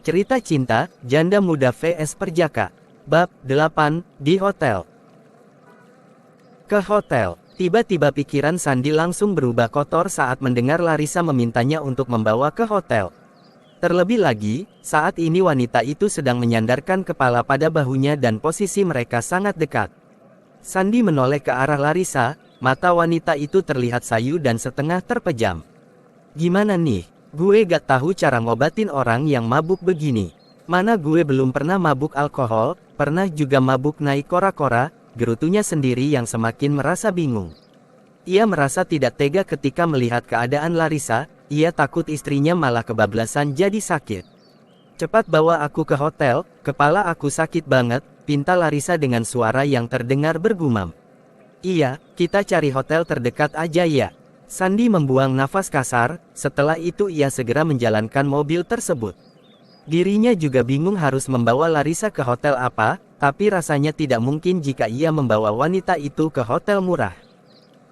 Cerita cinta, janda muda vs perjaka. Bab 8, di hotel. Ke hotel. Tiba-tiba pikiran Sandi langsung berubah kotor saat mendengar Larissa memintanya untuk membawa ke hotel. Terlebih lagi, saat ini wanita itu sedang menyandarkan kepala pada bahunya dan posisi mereka sangat dekat. Sandi menoleh ke arah Larissa, mata wanita itu terlihat sayu dan setengah terpejam. Gimana nih? Gue gak tahu cara ngobatin orang yang mabuk begini. Mana gue belum pernah mabuk alkohol, pernah juga mabuk naik kora-kora, gerutunya sendiri yang semakin merasa bingung. Ia merasa tidak tega ketika melihat keadaan Larissa, ia takut istrinya malah kebablasan jadi sakit. Cepat bawa aku ke hotel, kepala aku sakit banget, pinta Larissa dengan suara yang terdengar bergumam. Iya, kita cari hotel terdekat aja ya. Sandi membuang nafas kasar, setelah itu ia segera menjalankan mobil tersebut. Dirinya juga bingung harus membawa Larissa ke hotel apa, tapi rasanya tidak mungkin jika ia membawa wanita itu ke hotel murah.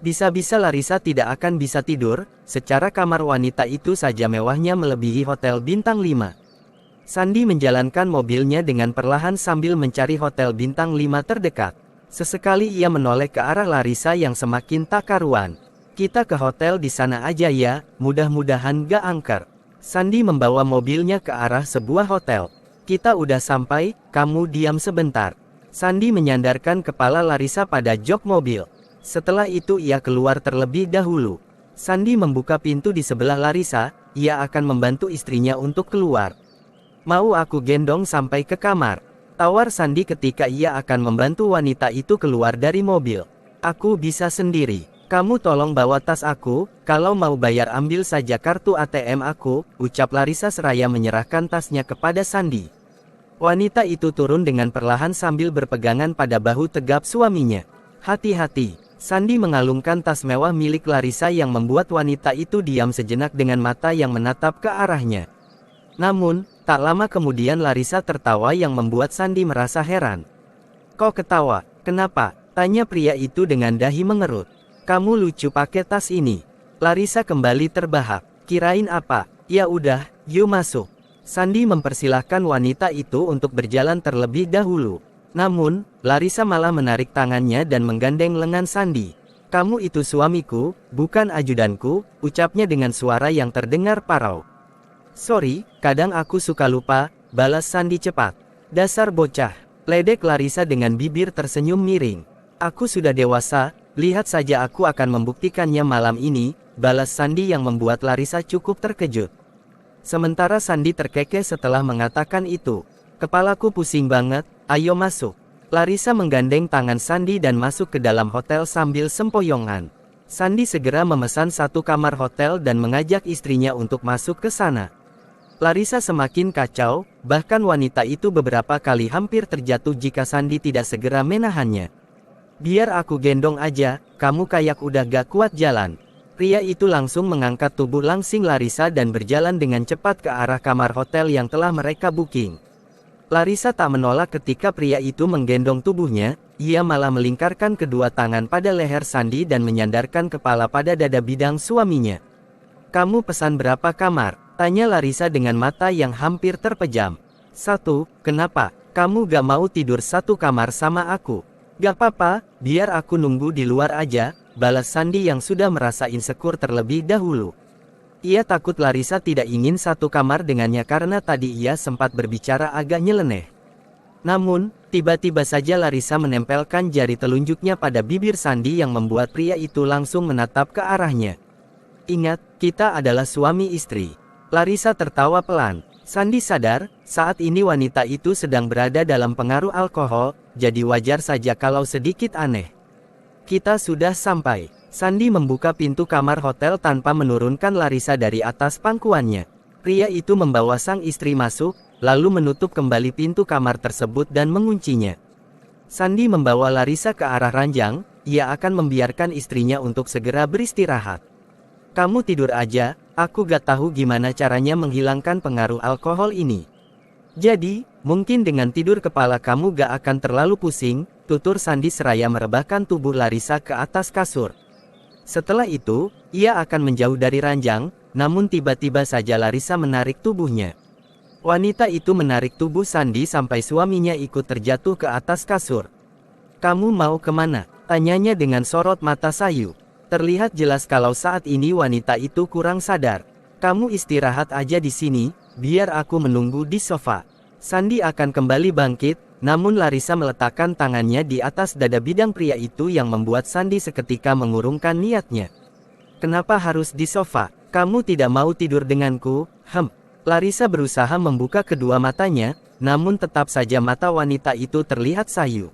Bisa-bisa Larissa tidak akan bisa tidur, secara kamar wanita itu saja mewahnya melebihi hotel bintang 5. Sandi menjalankan mobilnya dengan perlahan sambil mencari hotel bintang 5 terdekat. Sesekali ia menoleh ke arah Larissa yang semakin tak karuan. Kita ke hotel di sana aja ya, mudah-mudahan gak angker. Sandi membawa mobilnya ke arah sebuah hotel. Kita udah sampai, kamu diam sebentar. Sandi menyandarkan kepala Larissa pada jok mobil. Setelah itu ia keluar terlebih dahulu. Sandi membuka pintu di sebelah Larissa, ia akan membantu istrinya untuk keluar. Mau aku gendong sampai ke kamar? Tawar Sandi ketika ia akan membantu wanita itu keluar dari mobil. Aku bisa sendiri. Kamu tolong bawa tas aku, kalau mau bayar ambil saja kartu ATM aku, ucap Larissa seraya menyerahkan tasnya kepada Sandi. Wanita itu turun dengan perlahan sambil berpegangan pada bahu tegap suaminya. Hati-hati, Sandi mengalungkan tas mewah milik Larissa yang membuat wanita itu diam sejenak dengan mata yang menatap ke arahnya. Namun, tak lama kemudian Larissa tertawa yang membuat Sandi merasa heran. Kok ketawa? Kenapa? Tanya pria itu dengan dahi mengerut. Kamu lucu pakai tas ini. Larissa kembali terbahak. Kirain apa? Ya udah, yuk masuk. Sandi mempersilahkan wanita itu untuk berjalan terlebih dahulu. Namun, Larissa malah menarik tangannya dan menggandeng lengan Sandi. Kamu itu suamiku, bukan ajudanku, ucapnya dengan suara yang terdengar parau. Sorry, kadang aku suka lupa, balas Sandi cepat. Dasar bocah, ledek Larissa dengan bibir tersenyum miring. Aku sudah dewasa. Lihat saja aku akan membuktikannya malam ini, balas Sandi yang membuat Larissa cukup terkejut. Sementara Sandi terkekeh setelah mengatakan itu. Kepalaku pusing banget, ayo masuk. Larissa menggandeng tangan Sandi dan masuk ke dalam hotel sambil sempoyongan. Sandi segera memesan satu kamar hotel dan mengajak istrinya untuk masuk ke sana. Larissa semakin kacau, bahkan wanita itu beberapa kali hampir terjatuh jika Sandi tidak segera menahannya. Biar aku gendong aja, kamu kayak udah gak kuat jalan. Pria itu langsung mengangkat tubuh langsing Larissa dan berjalan dengan cepat ke arah kamar hotel yang telah mereka booking. Larissa tak menolak ketika pria itu menggendong tubuhnya, ia malah melingkarkan kedua tangan pada leher Sandi dan menyandarkan kepala pada dada bidang suaminya. Kamu pesan berapa kamar? Tanya Larissa dengan mata yang hampir terpejam. 1, kenapa? Kamu gak mau tidur satu kamar sama aku? Gak apa-apa, biar aku nunggu di luar aja, balas Sandi yang sudah merasa insecure terlebih dahulu. Ia takut Larissa tidak ingin satu kamar dengannya karena tadi ia sempat berbicara agak nyeleneh. Namun, tiba-tiba saja Larissa menempelkan jari telunjuknya pada bibir Sandi yang membuat pria itu langsung menatap ke arahnya. Ingat, kita adalah suami istri. Larissa tertawa pelan. Sandi sadar, saat ini wanita itu sedang berada dalam pengaruh alkohol, jadi wajar saja kalau sedikit aneh. Kita sudah sampai. Sandi membuka pintu kamar hotel tanpa menurunkan Larissa dari atas pangkuannya. Pria itu membawa sang istri masuk, lalu menutup kembali pintu kamar tersebut dan menguncinya. Sandi membawa Larissa ke arah ranjang, ia akan membiarkan istrinya untuk segera beristirahat. Kamu tidur aja, aku gak tahu gimana caranya menghilangkan pengaruh alkohol ini. Jadi, mungkin dengan tidur kepala kamu gak akan terlalu pusing, tutur Sandi seraya merebahkan tubuh Larissa ke atas kasur. Setelah itu, ia akan menjauh dari ranjang, namun tiba-tiba saja Larissa menarik tubuhnya. Wanita itu menarik tubuh Sandi sampai suaminya ikut terjatuh ke atas kasur. "Kamu mau kemana?" tanyanya dengan sorot mata sayu. Terlihat jelas kalau saat ini wanita itu kurang sadar. "Kamu istirahat aja di sini, biar aku menunggu di sofa." Sandi akan kembali bangkit, namun Larissa meletakkan tangannya di atas dada bidang pria itu yang membuat Sandi seketika mengurungkan niatnya. "Kenapa harus di sofa? Kamu tidak mau tidur denganku?" Larissa berusaha membuka kedua matanya, namun tetap saja mata wanita itu terlihat sayu.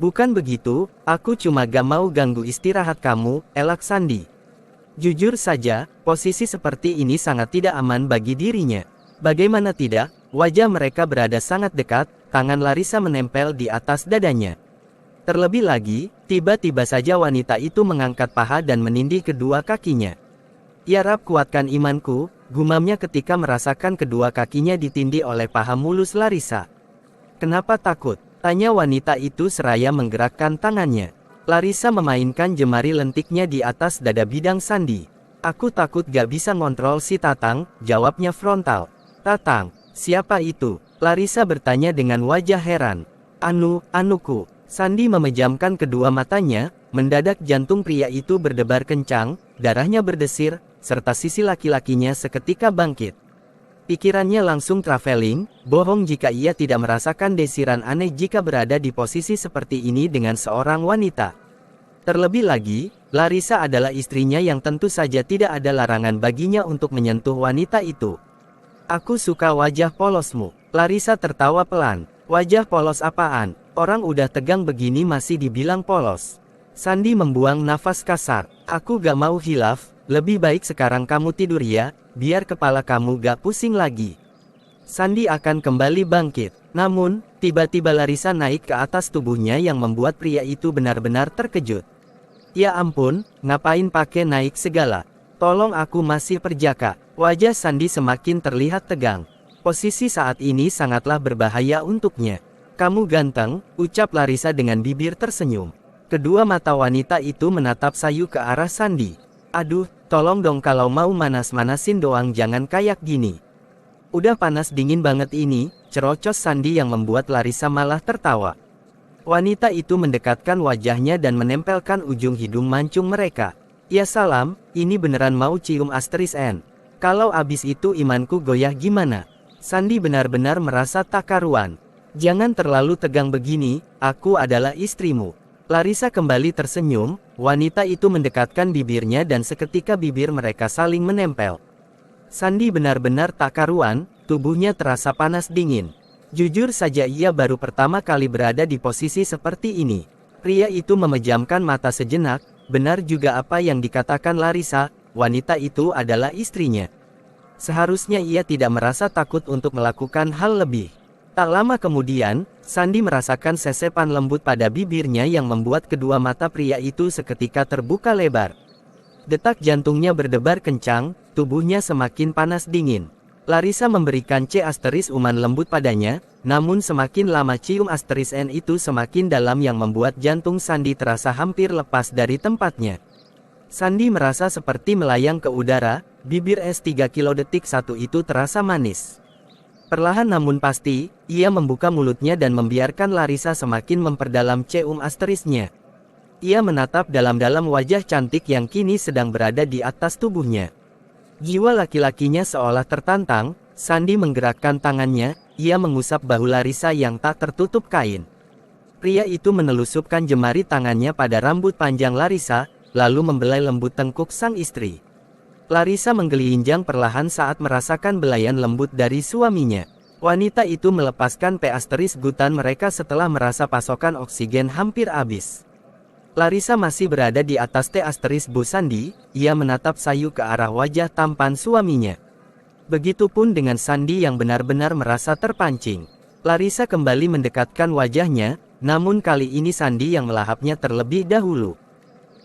"Bukan begitu, aku cuma gak mau ganggu istirahat kamu," elak Sandi. Jujur saja, posisi seperti ini sangat tidak aman bagi dirinya. Bagaimana tidak, wajah mereka berada sangat dekat, tangan Larissa menempel di atas dadanya. Terlebih lagi, tiba-tiba saja wanita itu mengangkat paha dan menindih kedua kakinya. "Ya Rab, kuatkan imanku," gumamnya ketika merasakan kedua kakinya ditindih oleh paha mulus Larissa. "Kenapa takut?" tanya wanita itu seraya menggerakkan tangannya. Larissa memainkan jemari lentiknya di atas dada bidang Sandi. "Aku takut gak bisa ngontrol si Tatang," jawabnya frontal. "Tatang? Siapa itu?" Larissa bertanya dengan wajah heran. Anuku." Sandi memejamkan kedua matanya, mendadak jantung pria itu berdebar kencang, darahnya berdesir, serta sisi laki-lakinya seketika bangkit. Pikirannya langsung traveling, bohong jika ia tidak merasakan desiran aneh jika berada di posisi seperti ini dengan seorang wanita. Terlebih lagi, Larissa adalah istrinya yang tentu saja tidak ada larangan baginya untuk menyentuh wanita itu. "Aku suka wajah polosmu." Larissa tertawa pelan. "Wajah polos apaan? Orang udah tegang begini masih dibilang polos." Sandi membuang nafas kasar. "Aku gak mau hilaf, lebih baik sekarang kamu tidur ya, biar kepala kamu gak pusing lagi." Sandi akan kembali bangkit. Namun, tiba-tiba Larissa naik ke atas tubuhnya yang membuat pria itu benar-benar terkejut. "Ya ampun, ngapain pakai naik segala? Tolong, aku masih perjaka." Wajah Sandi semakin terlihat tegang. Posisi saat ini sangatlah berbahaya untuknya. "Kamu ganteng," ucap Larissa dengan bibir tersenyum. Kedua mata wanita itu menatap sayu ke arah Sandi. "Aduh, tolong dong, kalau mau manas-manasin doang jangan kayak gini. Udah panas dingin banget ini," cerocos Sandi yang membuat Larissa malah tertawa. Wanita itu mendekatkan wajahnya dan menempelkan ujung hidung mancung mereka. "Ya salam, ini beneran mau cium asteris N. Kalau abis itu imanku goyah gimana?" Sandi benar-benar merasa tak karuan. "Jangan terlalu tegang begini, aku adalah istrimu." Larissa kembali tersenyum, wanita itu mendekatkan bibirnya dan seketika bibir mereka saling menempel. Sandi benar-benar tak karuan, tubuhnya terasa panas dingin. Jujur saja ia baru pertama kali berada di posisi seperti ini. Pria itu memejamkan mata sejenak, benar juga apa yang dikatakan Larissa, wanita itu adalah istrinya. Seharusnya ia tidak merasa takut untuk melakukan hal lebih. Tak lama kemudian, Sandi merasakan sesepan lembut pada bibirnya yang membuat kedua mata pria itu seketika terbuka lebar. Detak jantungnya berdebar kencang, tubuhnya semakin panas dingin. Larissa memberikan C asteris uman lembut padanya, namun semakin lama cium asteris N itu semakin dalam yang membuat jantung Sandi terasa hampir lepas dari tempatnya. Sandi merasa seperti melayang ke udara, bibir S3 kilo detik satu itu terasa manis. Perlahan namun pasti, ia membuka mulutnya dan membiarkan Larissa semakin memperdalam cium asterisnya. Ia menatap dalam-dalam wajah cantik yang kini sedang berada di atas tubuhnya. Jiwa laki-lakinya seolah tertantang, Sandi menggerakkan tangannya, ia mengusap bahu Larissa yang tak tertutup kain. Pria itu menelusupkan jemari tangannya pada rambut panjang Larissa, lalu membelai lembut tengkuk sang istri. Larissa menggelinjang perlahan saat merasakan belayan lembut dari suaminya. Wanita itu melepaskan P asteris gutan mereka setelah merasa pasokan oksigen hampir habis. Larissa masih berada di atas T asteris Bu Sandi, ia menatap sayu ke arah wajah tampan suaminya. Begitupun dengan Sandi yang benar-benar merasa terpancing. Larissa kembali mendekatkan wajahnya, namun kali ini Sandi yang melahapnya terlebih dahulu.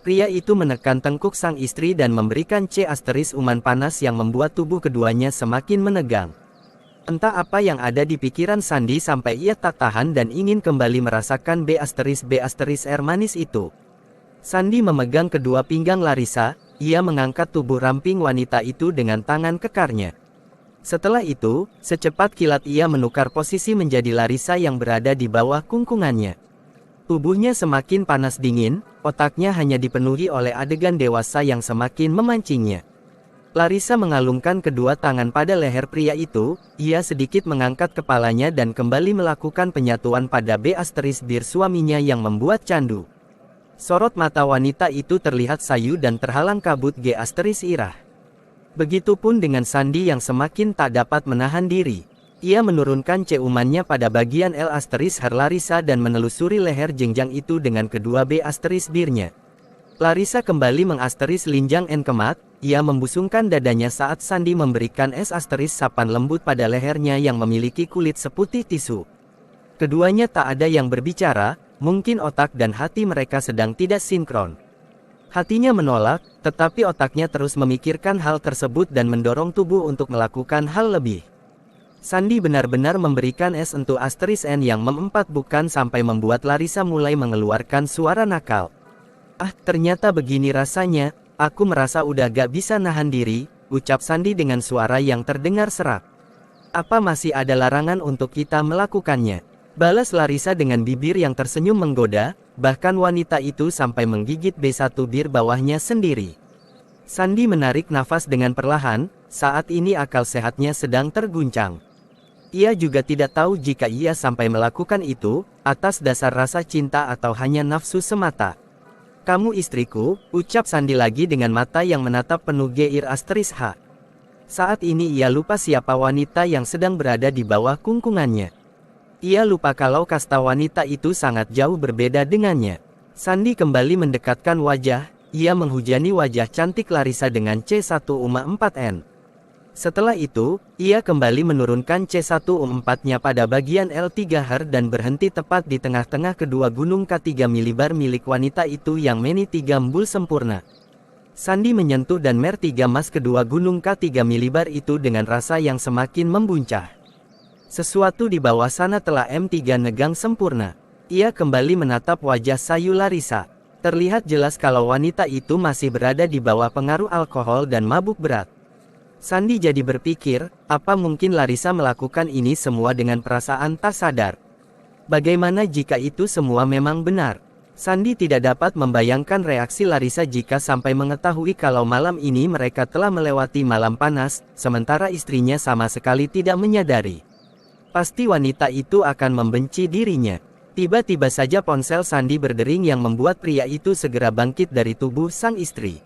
Pria itu menekan tengkuk sang istri dan memberikan C asteris uman panas yang membuat tubuh keduanya semakin menegang. Entah apa yang ada di pikiran Sandi sampai ia tak tahan dan ingin kembali merasakan B asteris R manis itu. Sandi memegang kedua pinggang Larissa, ia mengangkat tubuh ramping wanita itu dengan tangan kekarnya. Setelah itu, secepat kilat ia menukar posisi menjadi Larissa yang berada di bawah kungkungannya. Tubuhnya semakin panas dingin, otaknya hanya dipenuhi oleh adegan dewasa yang semakin memancingnya. Larissa mengalungkan kedua tangan pada leher pria itu, ia sedikit mengangkat kepalanya dan kembali melakukan penyatuan pada B** bir suaminya yang membuat candu. Sorot mata wanita itu terlihat sayu dan terhalang kabut G** irah. Begitupun dengan Sandi yang semakin tak dapat menahan diri. Ia menurunkan ciumannya pada bagian L** Larissa dan menelusuri leher jenjang itu dengan kedua B** birnya. Larissa kembali linjang N kemat, ia membusungkan dadanya saat Sandi memberikan sapan lembut pada lehernya yang memiliki kulit seputih tisu. Keduanya tak ada yang berbicara, mungkin otak dan hati mereka sedang tidak sinkron. Hatinya menolak, tetapi otaknya terus memikirkan hal tersebut dan mendorong tubuh untuk melakukan hal lebih. Sandi benar-benar memberikan untuk N yang memempat bukan sampai membuat Larissa mulai mengeluarkan suara nakal. Ah, ternyata begini rasanya, aku merasa udah gak bisa nahan diri, ucap Sandi dengan suara yang terdengar serak. Apa masih ada larangan untuk kita melakukannya? Balas Larissa dengan bibir yang tersenyum menggoda, bahkan wanita itu sampai menggigit B1 bir bawahnya sendiri. Sandi menarik nafas dengan perlahan, saat ini akal sehatnya sedang terguncang. Ia juga tidak tahu jika ia sampai melakukan itu, atas dasar rasa cinta atau hanya nafsu semata. Kamu istriku, ucap Sandi lagi dengan mata yang menatap penuh H. Saat ini ia lupa siapa wanita yang sedang berada di bawah kungkungannya. Ia lupa kalau kasta wanita itu sangat jauh berbeda dengannya. Sandi kembali mendekatkan wajah, ia menghujani wajah cantik Larissa dengan C1-4N. Setelah itu, ia kembali menurunkan C1-4-nya pada bagian L3 dan berhenti tepat di tengah-tengah kedua gunung K3 milibar milik wanita itu yang Meni 3 mbul sempurna. Sandi menyentuh dan Mer 3 mas kedua gunung K3 milibar itu dengan rasa yang semakin membuncah. Sesuatu di bawah sana telah M3 negang sempurna. Ia kembali menatap wajah sayu Larissa. Terlihat jelas kalau wanita itu masih berada di bawah pengaruh alkohol dan mabuk berat. Sandi jadi berpikir, apa mungkin Larissa melakukan ini semua dengan perasaan tak sadar? Bagaimana jika itu semua memang benar? Sandi tidak dapat membayangkan reaksi Larissa jika sampai mengetahui kalau malam ini mereka telah melewati malam panas, sementara istrinya sama sekali tidak menyadari. Pasti wanita itu akan membenci dirinya. Tiba-tiba saja ponsel Sandi berdering yang membuat pria itu segera bangkit dari tubuh sang istri.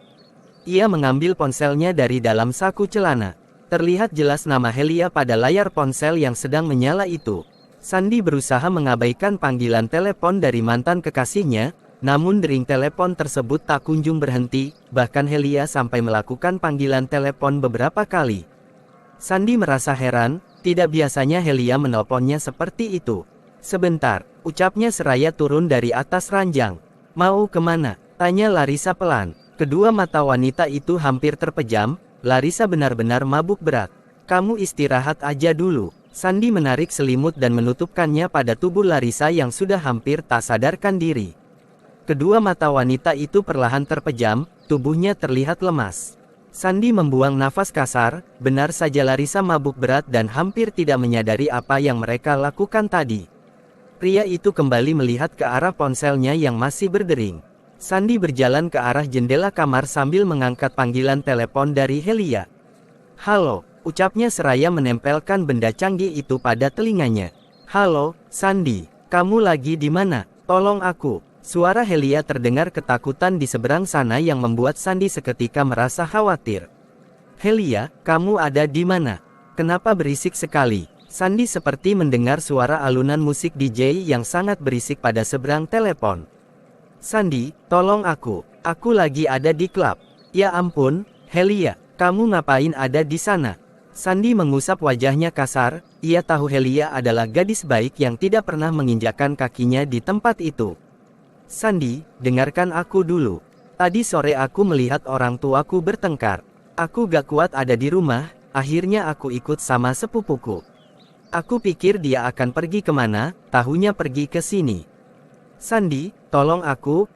Ia mengambil ponselnya dari dalam saku celana. Terlihat jelas nama Helia pada layar ponsel yang sedang menyala itu. Sandi berusaha mengabaikan panggilan telepon dari mantan kekasihnya, namun dering telepon tersebut tak kunjung berhenti, bahkan Helia sampai melakukan panggilan telepon beberapa kali. Sandi merasa heran, tidak biasanya Helia menelponnya seperti itu. Sebentar, ucapnya seraya turun dari atas ranjang. Mau kemana? Tanya Larissa pelan. Kedua mata wanita itu hampir terpejam, Larissa benar-benar mabuk berat. Kamu istirahat aja dulu. Sandi menarik selimut dan menutupkannya pada tubuh Larissa yang sudah hampir tak sadarkan diri. Kedua mata wanita itu perlahan terpejam, tubuhnya terlihat lemas. Sandi membuang nafas kasar, benar saja Larissa mabuk berat dan hampir tidak menyadari apa yang mereka lakukan tadi. Pria itu kembali melihat ke arah ponselnya yang masih berdering. Sandi berjalan ke arah jendela kamar sambil mengangkat panggilan telepon dari Helia. Halo, ucapnya seraya menempelkan benda canggih itu pada telinganya. Halo, Sandi, kamu lagi di mana? Tolong aku. Suara Helia terdengar ketakutan di seberang sana yang membuat Sandi seketika merasa khawatir. Helia, kamu ada di mana? Kenapa berisik sekali? Sandi seperti mendengar suara alunan musik DJ yang sangat berisik pada seberang telepon. Sandi, tolong aku lagi ada di klub. Ya ampun, Helia, kamu ngapain ada di sana? Sandi mengusap wajahnya kasar, ia tahu Helia adalah gadis baik yang tidak pernah menginjakkan kakinya di tempat itu. Sandi, dengarkan aku dulu. Tadi sore aku melihat orang tuaku bertengkar. Aku gak kuat ada di rumah, akhirnya aku ikut sama sepupuku. Aku pikir dia akan pergi kemana, tahunya pergi ke sini. Sandi, tolong aku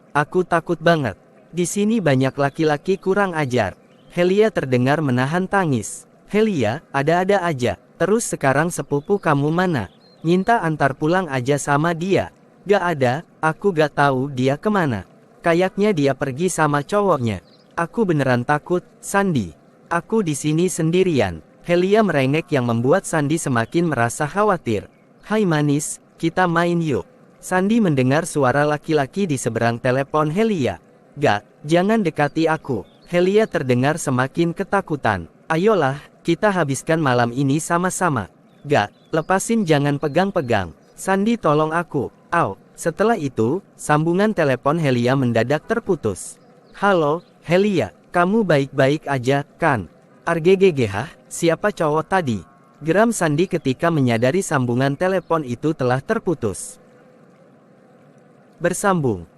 takut banget. Di sini banyak laki-laki kurang ajar. Helia terdengar menahan tangis. Helia, ada-ada aja. Terus sekarang sepupu kamu mana? Minta antar pulang aja sama dia. Gak ada, aku gak tahu dia kemana. Kayaknya dia pergi sama cowoknya. Aku beneran takut, Sandi. Aku di sini sendirian. Helia merengek yang membuat Sandi semakin merasa khawatir. Hai manis, kita main yuk. Sandi mendengar suara laki-laki di seberang telepon Helia. Gak, jangan dekati aku. Helia terdengar semakin ketakutan. Ayolah, kita habiskan malam ini sama-sama. Gak, lepasin, jangan pegang-pegang. Sandi, tolong aku. Au. Setelah itu, sambungan telepon Helia mendadak terputus. Halo, Helia, kamu baik-baik aja, kan? Arggggh, siapa cowok tadi? Geram Sandi ketika menyadari sambungan telepon itu telah terputus. Bersambung.